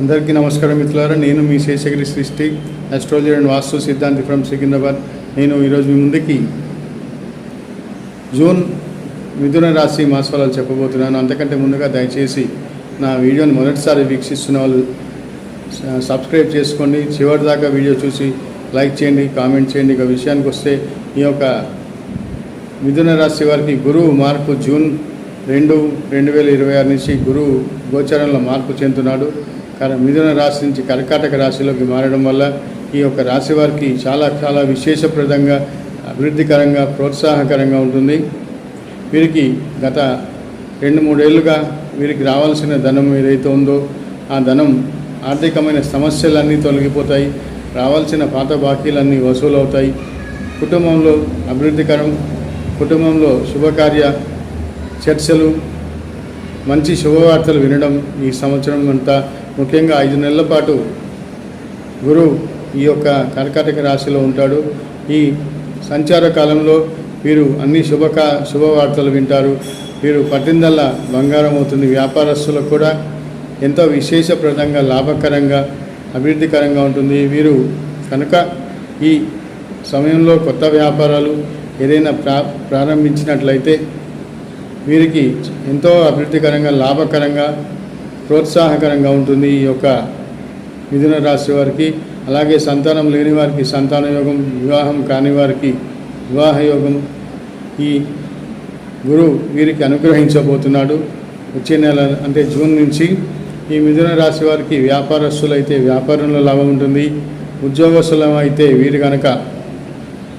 అందరికీ నమస్కారం మిత్రులారా. నేను మీ శేషగిరి సృష్టి ఆస్ట్రాలజీ అండ్ వాస్తు సిద్ధాంతి ఫ్రమ్ సికింద్రాబాద్. నేను ఈరోజు మీ ముందుకి జూన్ మిథున రాశి మాసఫలాలు చెప్పబోతున్నాను. అంతకంటే ముందుగా దయచేసి నా వీడియోని మొదటిసారి వీక్షిస్తున్న వాళ్ళు సబ్స్క్రైబ్ చేసుకోండి. చివరి దాకా వీడియో చూసి లైక్ చేయండి, కామెంట్ చేయండి. ఇక విషయానికి వస్తే ఈ యొక్క మిథున రాశి వారికి గురువు మార్పు జూన్ 2, 2026 నుంచి గురువు గోచరంలో మార్పు చెందుతున్నాడు. మిథున రాశి నుంచి కర్కాటక రాశిలోకి మారడం వల్ల ఈ యొక్క రాశి వారికి చాలా విశేషప్రదంగా, అభివృద్ధికరంగా, ప్రోత్సాహకరంగా ఉంటుంది. వీరికి గత 2-3 ఏళ్ళుగా వీరికి రావాల్సిన ధనం ఏదైతే ఉందో ఆ ధనం, ఆర్థికమైన సమస్యలన్నీ తొలగిపోతాయి. రావాల్సిన పాత బాకీలన్నీ వసూలవుతాయి. కుటుంబంలో అభివృద్ధికరం, కుటుంబంలో శుభకార్య చర్చలు, మంచి శుభవార్తలు వినడం ఈ సంవత్సరం అంతా, ముఖ్యంగా 5 నెలల పాటు గురువు ఈ యొక్క కర్కాటక రాశిలో ఉంటాడు. ఈ సంచార కాలంలో వీరు అన్ని శుభవార్తలు వింటారు. వీరు పట్టిందల్లా బంగారం అవుతుంది. వ్యాపారస్తులకు కూడా ఎంతో విశేషప్రదంగా, లాభకరంగా, అభివృద్ధికరంగా ఉంటుంది. వీరు కనుక ఈ సమయంలో కొత్త వ్యాపారాలు ఏదైనా ప్రారంభించినట్లయితే వీరికి ఎంతో అభివృద్ధికరంగా, లాభకరంగా, ప్రోత్సాహకరంగా ఉంటుంది ఈ యొక్క మిథున రాశి వారికి. అలాగే సంతానం లేని వారికి సంతాన యోగం, వివాహం కాని వారికి వివాహ యోగం ఈ గురువు వీరికి అనుగ్రహించబోతున్నాడు. వచ్చే నెల అంటే జూన్ నుంచి ఈ మిథున రాశి వారికి వ్యాపారస్తులైతే వ్యాపారంలో లాభం ఉంటుంది. ఉద్యోగస్తులు అయితే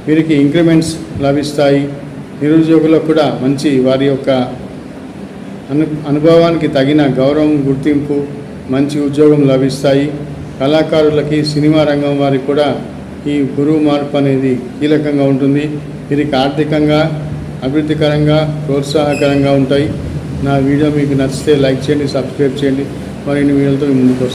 వీరికి ఇంక్రిమెంట్స్ లభిస్తాయి. నిరుద్యోగులకు కూడా మంచి వారి యొక్క అనుభవానికి తగిన గౌరవం, గుర్తింపు, మంచి ఉద్యోగం లభిస్తాయి. కళాకారులకి, సినిమా రంగం వారికి కూడా ఈ గురువు మార్పు అనేది కీలకంగా ఉంటుంది. వీరికి ఆర్థికంగా, అభివృద్ధికరంగా, ప్రోత్సాహకరంగా ఉంటాయి. నా వీడియో మీకు నచ్చితే లైక్ చేయండి, సబ్స్క్రైబ్ చేయండి. మరిన్ని వీడియోలతో ముందుకు వస్తాను.